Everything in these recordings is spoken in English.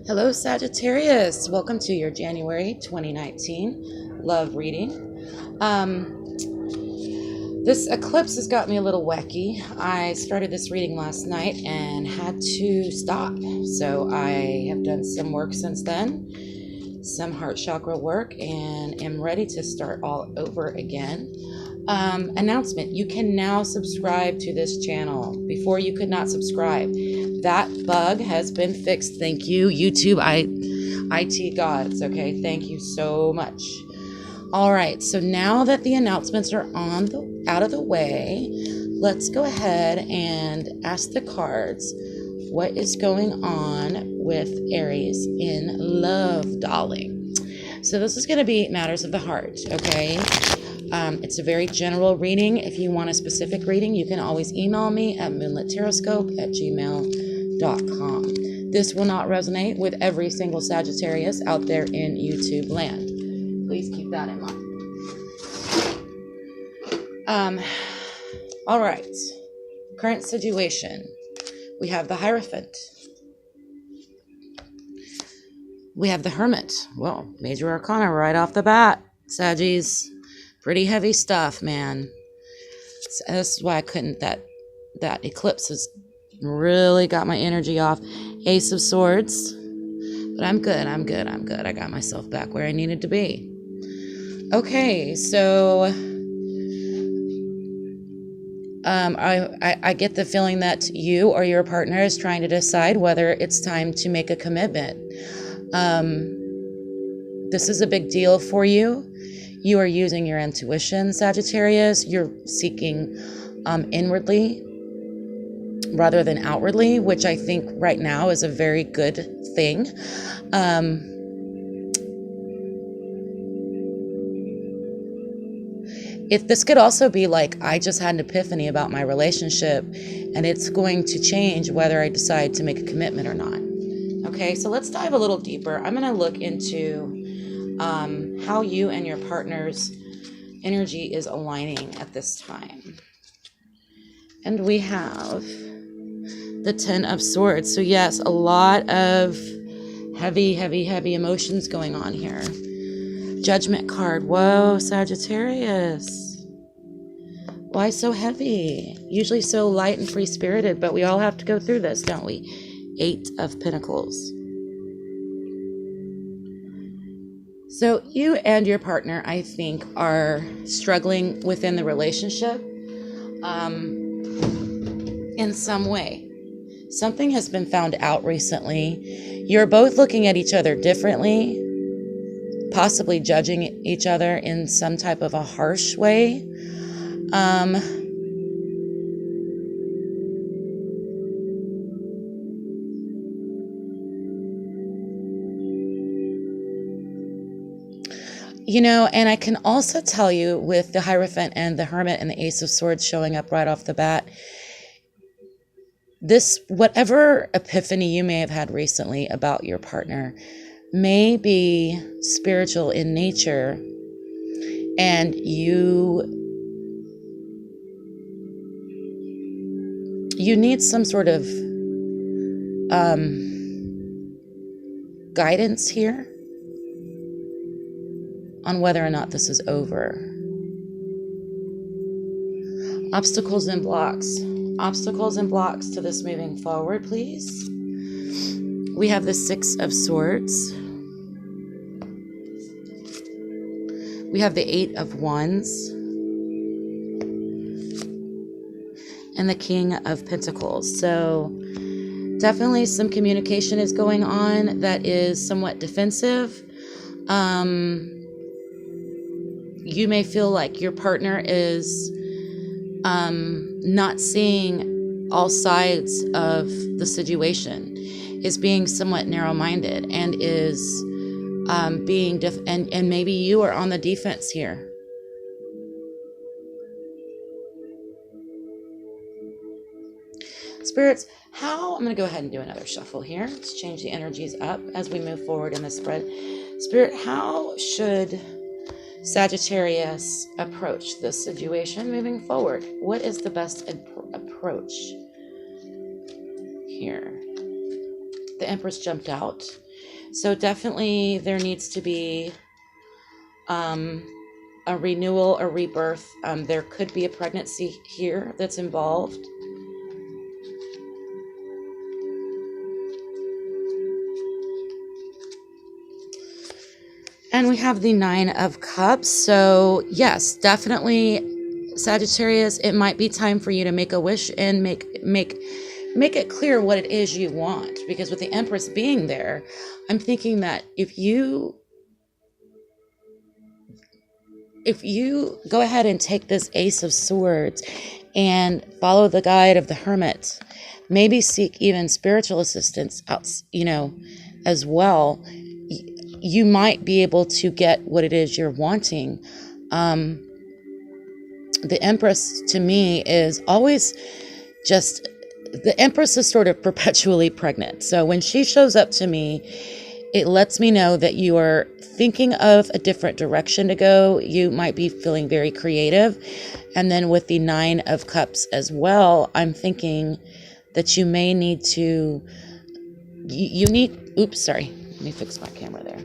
Hello, Sagittarius. Welcome to your January 2019 love reading. This eclipse has got me a little wacky. I started this reading last night and had to stop. So I have done some work since then, some heart chakra work, and am ready to start all over again. Announcement: you can now subscribe to this channel. Before you could not subscribe. That bug has been fixed. Thank you, YouTube IT gods. Okay, thank you so much. All right, so now that the announcements are out of the way, let's go ahead and ask the cards what is going on with Aries in love, darling. So this is going to be matters of the heart, okay? It's a very general reading. If you want a specific reading, you can always email me at moonlittaroscope@gmail.com. This will not resonate with every single Sagittarius out there in YouTube land. Please keep that in mind. All right. Current situation. We have the Hierophant. We have the Hermit. Well, major arcana right off the bat, Saggies. Pretty heavy stuff, man. So that's why I couldn't. That eclipse has really got my energy off. Ace of Swords. But I'm good. I got myself back where I needed to be. Okay, so I get the feeling that you or your partner is trying to decide whether it's time to make a commitment. This is a big deal for you. You are using your intuition, Sagittarius. You're seeking inwardly rather than outwardly, which I think right now is a very good thing. If this could also be like, I just had an epiphany about my relationship and it's going to change whether I decide to make a commitment or not. Okay, so let's dive a little deeper. I'm going to look into how you and your partner's energy is aligning at this time. And we have the Ten of Swords. So yes, a lot of heavy emotions going on here. Judgment card. Whoa, Sagittarius. Why so heavy? Usually so light and free-spirited, but we all have to go through this, don't we? Eight of Pentacles. So you and your partner, I think, are struggling within the relationship in some way. Something has been found out recently. You're both looking at each other differently, possibly judging each other in some type of a harsh way. You know, and I can also tell you with the Hierophant and the Hermit and the Ace of Swords showing up right off the bat, this, whatever epiphany you may have had recently about your partner may be spiritual in nature, and you need some sort of guidance here on whether or not this is over. Obstacles and blocks. Obstacles and blocks to this moving forward, please. We have the Six of Swords. We have the Eight of Wands. And the King of Pentacles. So definitely some communication is going on that is somewhat defensive. You may feel like your partner is not seeing all sides of the situation, is being somewhat narrow-minded, and is being and maybe you are on the defense here. Spirits, I'm going to go ahead and do another shuffle here. Let's change the energies up as we move forward in the spread. Spirit, how should Sagittarius approach this situation moving forward? What is the best approach here? The Empress jumped out. So definitely there needs to be a renewal, a rebirth. There could be a pregnancy here that's involved. And we have the Nine of Cups. So yes, definitely, Sagittarius, it might be time for you to make a wish and make it clear what it is you want. Because with the Empress being there, I'm thinking that if you go ahead and take this Ace of Swords and follow the guide of the Hermit, maybe seek even spiritual assistance out, as well, you might be able to get what it is you're wanting. The Empress to me is always just, the Empress is sort of perpetually pregnant. So when she shows up to me, it lets me know that you are thinking of a different direction to go. You might be feeling very creative. And then with the Nine of Cups as well, I'm thinking that you may need to, oops, sorry. Let me fix my camera there.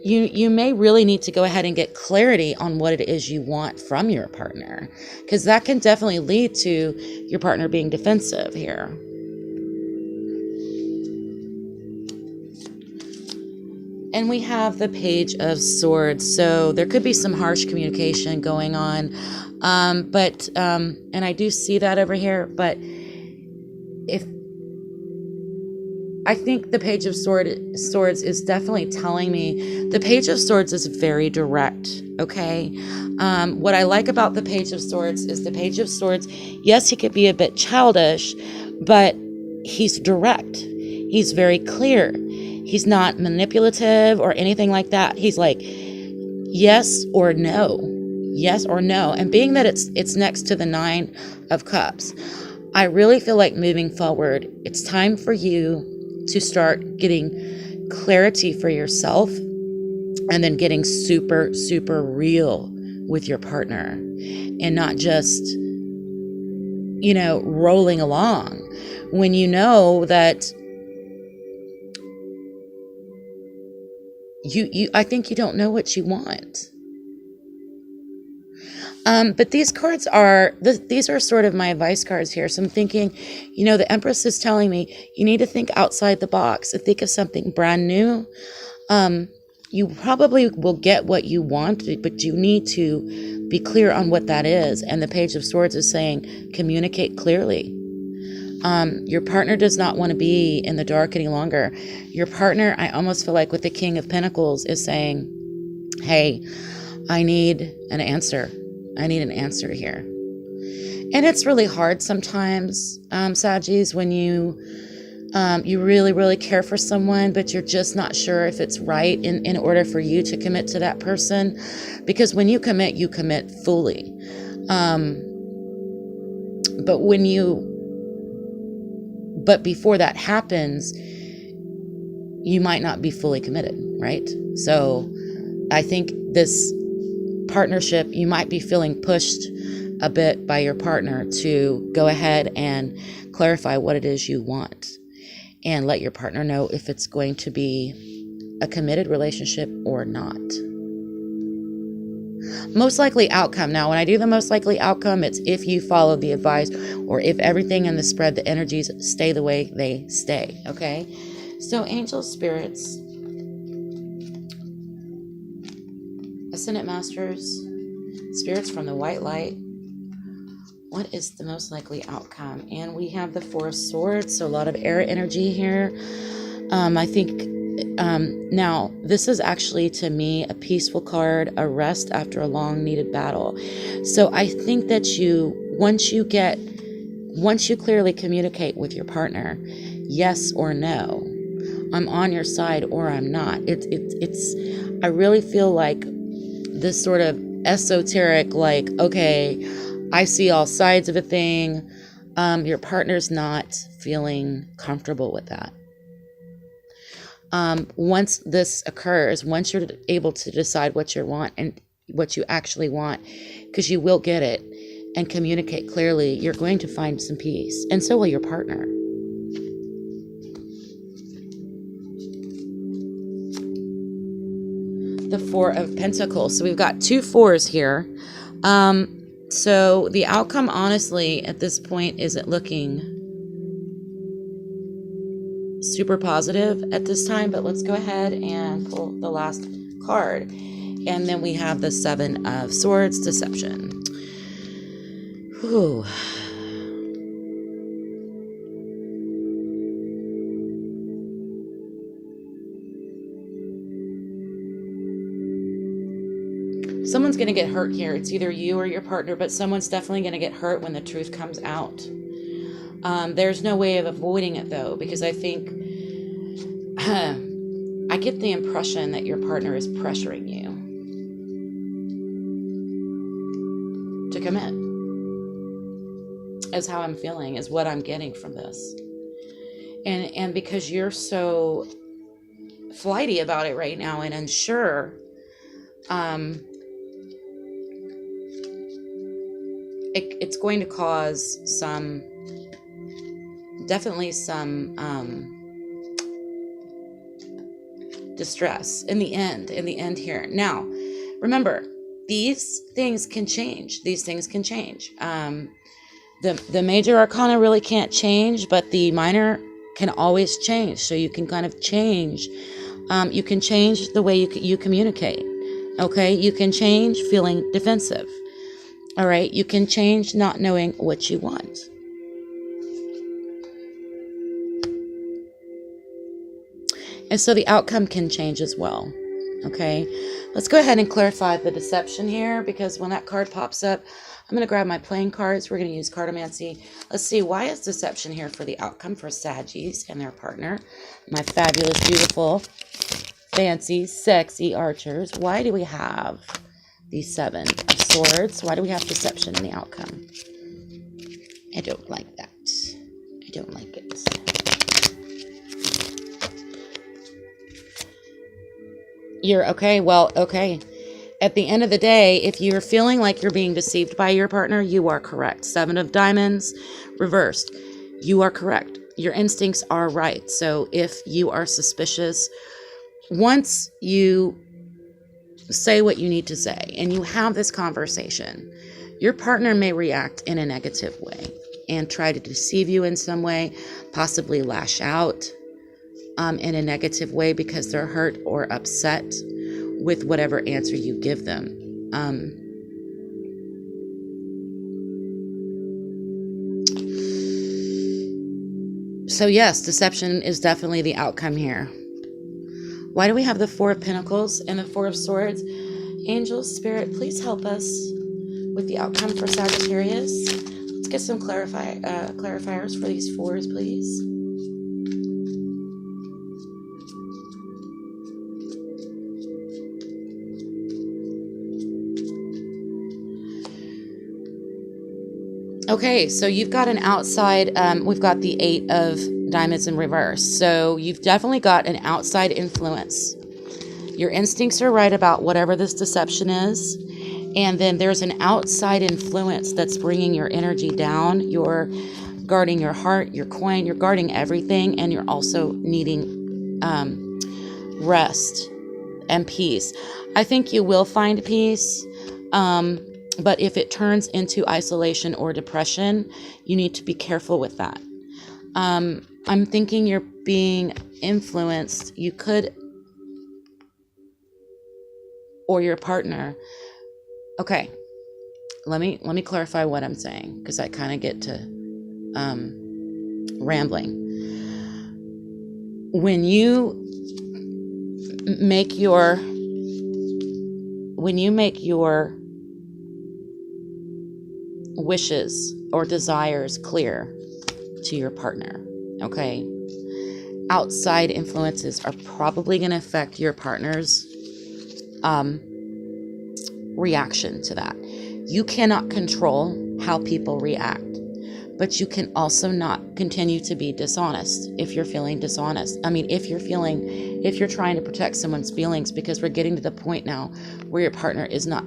You may really need to go ahead and get clarity on what it is you want from your partner, because that can definitely lead to your partner being defensive here. And we have the Page of Swords. So there could be some harsh communication going on. And I do see that over here, but I think the Page of Swords is definitely telling me the Page of Swords is very direct, okay? What I like about the Page of Swords is the Page of Swords, yes, he could be a bit childish, but he's direct. He's very clear. He's not manipulative or anything like that. He's like, yes or no. Yes or no. And being that it's next to the Nine of Cups, I really feel like moving forward, it's time for you to start getting clarity for yourself and then getting super, super real with your partner and not just, rolling along when you know that I think you don't know what you want. But these cards these are sort of my advice cards here. So I'm thinking, the Empress is telling me you need to think outside the box and think of something brand new. You probably will get what you want, but you need to be clear on what that is. And the Page of Swords is saying, communicate clearly. Your partner does not want to be in the dark any longer. Your partner, I almost feel like with the King of Pentacles, is saying, hey, I need an answer. I need an answer here. And it's really hard sometimes, Saggies, when you really, really care for someone, but you're just not sure if it's right in order for you to commit to that person. Because when you commit fully. But before that happens, you might not be fully committed, right? So I think this partnership, you might be feeling pushed a bit by your partner to go ahead and clarify what it is you want and let your partner know if it's going to be a committed relationship or not. Most likely outcome. Now, when I do the most likely outcome, it's if you follow the advice or if everything in the spread, the energies stay the way they stay, okay? So angel spirits, Ascendant Masters, spirits from the white light, what is the most likely outcome? And we have the Four of Swords, so a lot of air energy here. I think now this is actually to me a peaceful card, a rest after a long needed battle. So I think that once you clearly communicate with your partner, yes or no, I'm on your side or I'm not. I really feel like this sort of esoteric, like, okay, I see all sides of a thing. Your partner's not feeling comfortable with that. Once this occurs, once you're able to decide what you want and what you actually want, because you will get it, and communicate clearly, you're going to find some peace, and so will your partner. the Four of Pentacles. So we've got 2 4s here. So the outcome, honestly, at this point isn't looking super positive at this time, but let's go ahead and pull the last card. And then we have the 7 of Swords, Deception. Whew. Someone's going to get hurt here. It's either you or your partner, but someone's definitely going to get hurt when the truth comes out. There's no way of avoiding it, though, because I think I get the impression that your partner is pressuring you to commit. Is how I'm feeling, is what I'm getting from this. And because you're so flighty about it right now and unsure, it's going to cause definitely some distress in the end here. Now, remember, these things can change. The major arcana really can't change, but the minor can always change. So you can kind of change. You can change the way you communicate. Okay? You can change feeling defensive. All right? You can change not knowing what you want. And so the outcome can change as well. Okay? Let's go ahead and clarify the deception here, because when that card pops up, I'm going to grab my playing cards. We're going to use cartomancy. Let's see, why is deception here for the outcome for Saggies and their partner? My fabulous, beautiful, fancy, sexy archers. Why do we have the 7 of Swords? Why do we have deception in the outcome? I don't like that. I don't like it. You're okay. Well, okay. At the end of the day, if you're feeling like you're being deceived by your partner, you are correct. 7 of Diamonds reversed. You are correct. Your instincts are right. So if you are suspicious, once you say what you need to say and you have this conversation, your partner may react in a negative way and try to deceive you in some way, possibly lash out in a negative way because they're hurt or upset with whatever answer you give them. So yes, deception is definitely the outcome here. Why do we have the 4 of Pentacles and the 4 of Swords? Angels, Spirit, please help us with the outcome for Sagittarius. Let's get some clarifiers for these 4s, please. Okay, so you've got an outside, we've got the 8 of Diamonds in reverse. So you've definitely got an outside influence. Your instincts are right about whatever this deception is. And then there's an outside influence that's bringing your energy down. You're guarding your heart, your coin, you're guarding everything. And you're also needing rest and peace. I think you will find peace. But if it turns into isolation or depression, you need to be careful with that. I'm thinking you're being influenced. You could, or your partner. Okay, let me clarify what I'm saying, because I kind of get to rambling. When you make your wishes or desires clear to your partner, okay, outside influences are probably going to affect your partner's reaction to that. You cannot control how people react, but you can also not continue to be dishonest if you're feeling dishonest. I mean, if you're trying to protect someone's feelings, because we're getting to the point now where your partner is not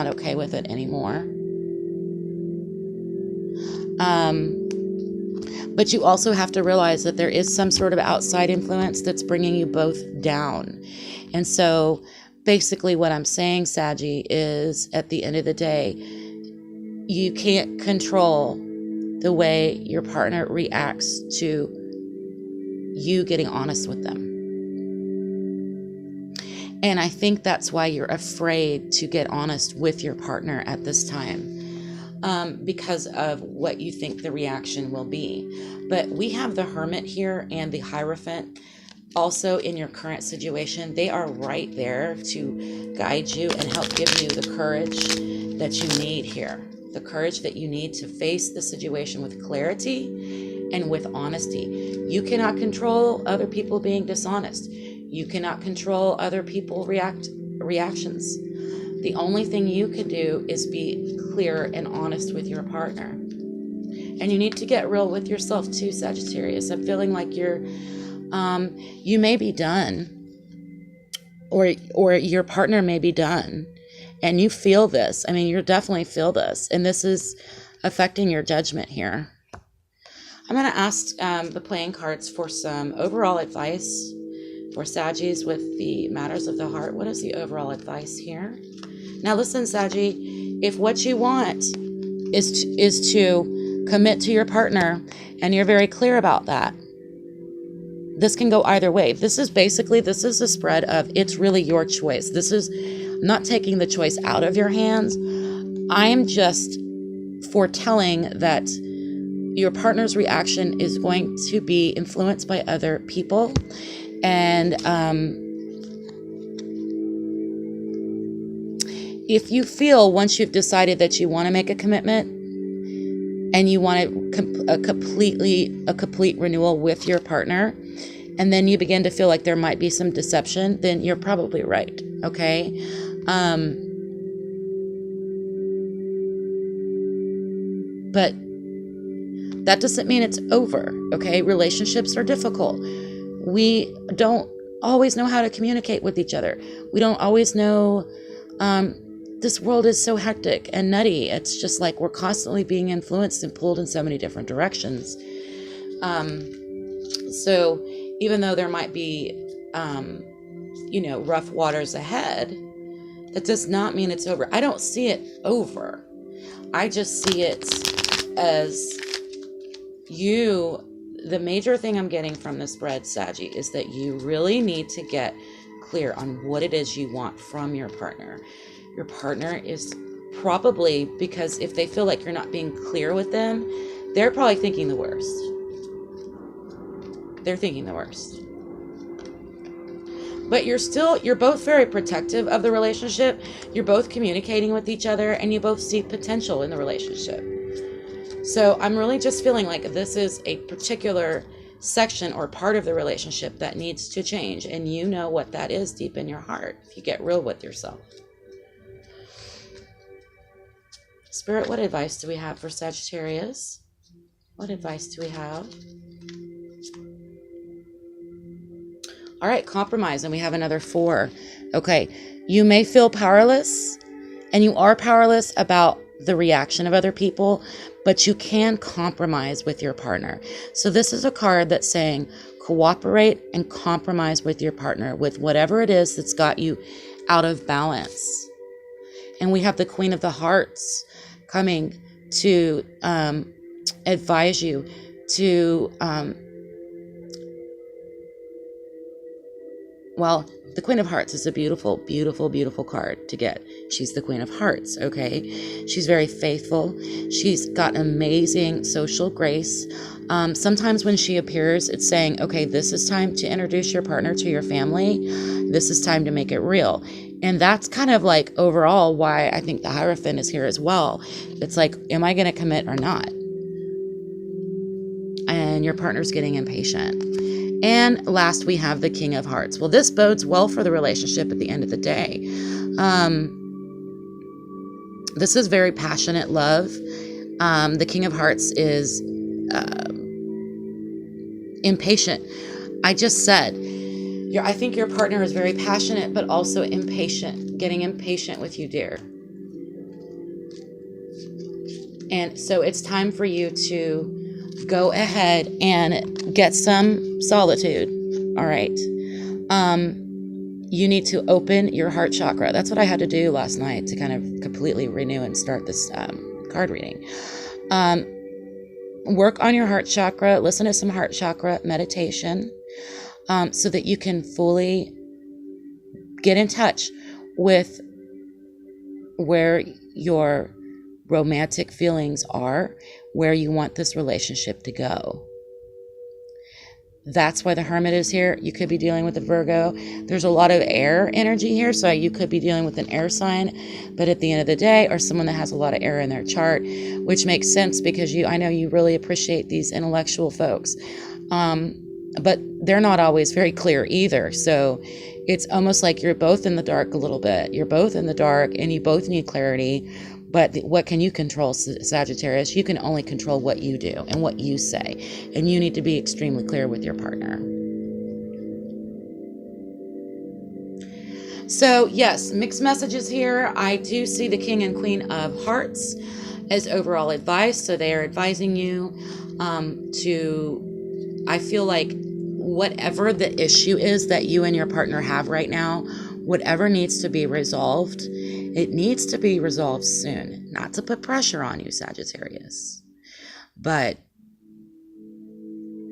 okay with it anymore. But you also have to realize that there is some sort of outside influence that's bringing you both down. And so basically what I'm saying, Saggy, is at the end of the day, you can't control the way your partner reacts to you getting honest with them. And I think that's why you're afraid to get honest with your partner at this time, because of what you think the reaction will be. But we have the Hermit here and the Hierophant also in your current situation. They are right there to guide you and help give you the courage that you need here. The courage that you need to face the situation with clarity and with honesty. You cannot control other people being dishonest. You cannot control other people's reactions. The only thing you can do is be clear and honest with your partner. And you need to get real with yourself too, Sagittarius. I'm feeling like you may be done, or your partner may be done, and you feel this. I mean, you definitely feel this, and this is affecting your judgment here. I'm going to ask the playing cards for some overall advice for Saggies with the matters of the heart. What is the overall advice here? Now listen, Saggy, if what you want is to commit to your partner, and you're very clear about that, this can go either way. This is a spread of, it's really your choice. This is not taking the choice out of your hands. I am just foretelling that your partner's reaction is going to be influenced by other people. And if you feel, once you've decided that you want to make a commitment and you want a complete renewal with your partner, and then you begin to feel like there might be some deception, then you're probably right, okay? But that doesn't mean it's over, okay? Relationships are difficult. We don't always know how to communicate with each other. We don't always know, this world is so hectic and nutty. It's just like we're constantly being influenced and pulled in so many different directions. So even though there might be, rough waters ahead, that does not mean it's over. I don't see it over. I just see it as the major thing I'm getting from this spread, Saggy, is that you really need to get clear on what it is you want from your partner. Your partner is probably, because if they feel like you're not being clear with them, they're probably thinking the worst. They're thinking the worst. But you're both very protective of the relationship. You're both communicating with each other, and you both see potential in the relationship. So I'm really just feeling like this is a particular section or part of the relationship that needs to change. And you know what that is deep in your heart if you get real with yourself. Spirit, what advice do we have for Sagittarius? What advice do we have? All right, compromise, and we have another 4. Okay, you may feel powerless, and you are powerless about the reaction of other people, but you can compromise with your partner. So this is a card that's saying cooperate and compromise with your partner with whatever it is that's got you out of balance. And we have the Queen of the Hearts coming to advise you to the Queen of Hearts is a beautiful, beautiful, beautiful card to get. She's the Queen of Hearts, okay? She's very faithful. She's got amazing social grace. Sometimes when she appears, it's saying, okay, this is time to introduce your partner to your family. This is time to make it real. And that's kind of like overall why I think the Hierophant is here as well. It's like, am I going to commit or not? And your partner's getting impatient. And last, we have the King of Hearts. Well, this bodes well for the relationship at the end of the day. This is very passionate love. The King of Hearts is impatient. I just said, I think your partner is very passionate, but also impatient, getting impatient with you, dear. And so it's time for you to go ahead and get some solitude. All right. you need to open your heart chakra. That's what I had to do last night to kind of completely renew and start this card reading. Work on your heart chakra. Listen to some heart chakra meditation so that you can fully get in touch with where your romantic feelings are, where you want this relationship to go. That's why the Hermit is here. You could be dealing with a Virgo. There's a lot of air energy here, so you could be dealing with an air sign, but at the end of the day, or someone that has a lot of air in their chart, which makes sense because I know you really appreciate these intellectual folks, but they're not always very clear either. So it's almost like you're both in the dark a little bit. You're both in the dark and you both need clarity. But what can you control, Sagittarius? You can only control what you do and what you say. And you need to be extremely clear with your partner. So, yes, mixed messages here. I do see the King and Queen of Hearts as overall advice. So they are advising you I feel like whatever the issue is that you and your partner have right now, whatever needs to be resolved, it needs to be resolved soon. Not to put pressure on you, Sagittarius, but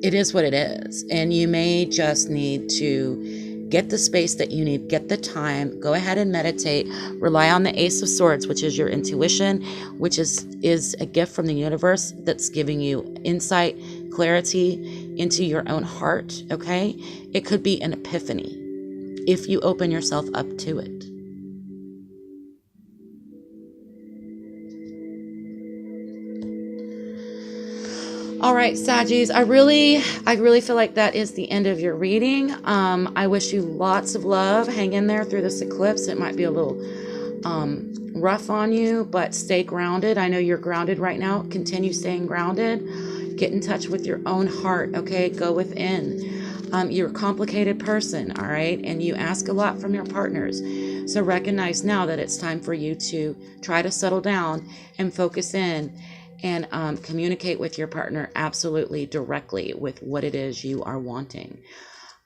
it is what it is. And you may just need to get the space that you need, get the time, go ahead and meditate, rely on the Ace of Swords, which is your intuition, which is a gift from the universe that's giving you insight, clarity into your own heart, okay? It could be an epiphany if you open yourself up to it. All right, Saggies, I really feel like that is the end of your reading. I wish you lots of love. Hang in there through this eclipse. It might be a little rough on you, but stay grounded. I know you're grounded right now. Continue staying grounded. Get in touch with your own heart, okay? Go within. You're a complicated person, all right? And you ask a lot from your partners. So recognize now that it's time for you to try to settle down and focus in and communicate with your partner absolutely directly with what it is you are wanting.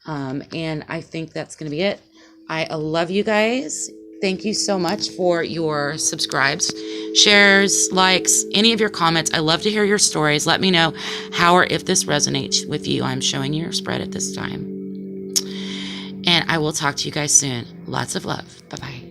And I think that's going to be it. I love you guys. Thank you so much for your subscribes, shares, likes, any of your comments. I love to hear your stories. Let me know how or if this resonates with you. I'm showing you your spread at this time. And I will talk to you guys soon. Lots of love. Bye-bye.